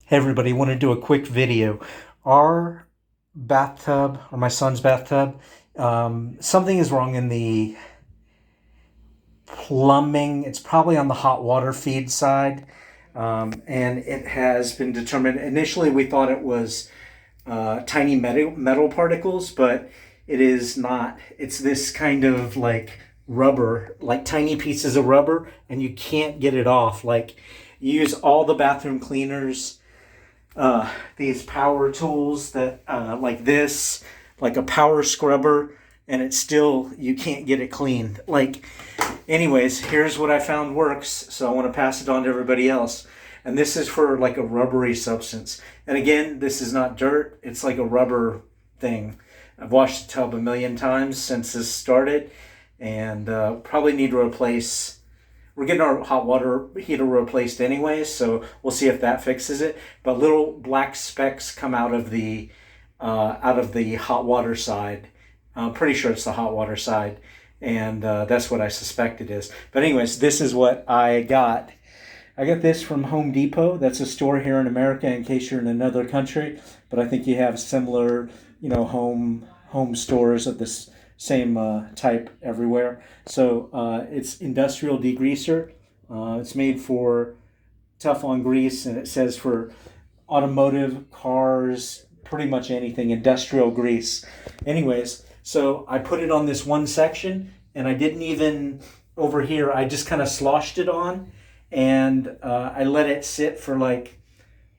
Hey everybody, want to do a quick video. Our bathtub, or my son's bathtub, something is wrong in the plumbing. It's probably on the hot water feed side. And it has been determined, initially we thought it was tiny metal particles, but it is not. It's this kind of like rubber, like tiny pieces of rubber, and you can't get it off. Like you use all the bathroom cleaners, these power tools that like this, like a power scrubber, and it's still, you can't get it clean. Like, anyways, here's what I found works, so I want to pass it on to everybody else. And this is for like a rubbery substance. And again, this is not dirt, it's like a rubber thing. I've washed the tub a million times since this started, and probably need to replace. We're getting our hot water heater replaced anyways, so we'll see if that fixes it. But little black specks come out of the hot water side. I'm pretty sure it's the hot water side, and that's what I suspect it is. But anyways, this is what I got. I got this from Home Depot. That's a store here in America in case you're in another country. But I think you have similar, home stores of this same type everywhere. So it's industrial degreaser. It's made for tough on grease, and it says for automotive, cars, pretty much anything, industrial grease. Anyways, so I put it on this one section, and I didn't even, over here, I just kind of sloshed it on, and I let it sit for like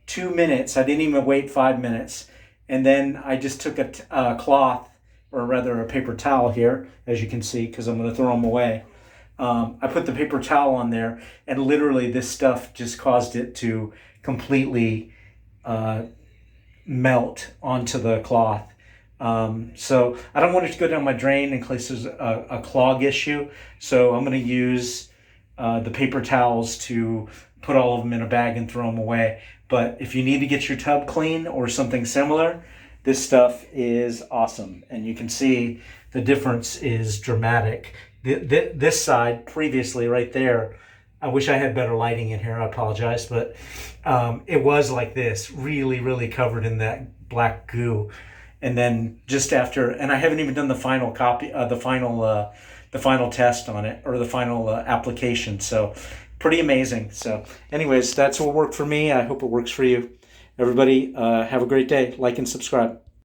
2 minutes. I didn't even wait 5 minutes. And then I just took a cloth, or rather a paper towel here, as you can see, because I'm going to throw them away. I put the paper towel on there, and literally this stuff just caused it to completely melt onto the cloth. So I don't want it to go down my drain in case there's a clog issue. So I'm going to use the paper towels to put all of them in a bag and throw them away. But if you need to get your tub clean or something similar, this stuff is awesome. And you can see the difference is dramatic. This side, previously right there, I wish I had better lighting in here, I apologize, but it was like this, really, really covered in that black goo. And then just after, and I haven't even done the final copy, the final test on it, or the final application. So pretty amazing. So anyways, that's what worked for me. I hope it works for you. Everybody, have a great day. Like and subscribe.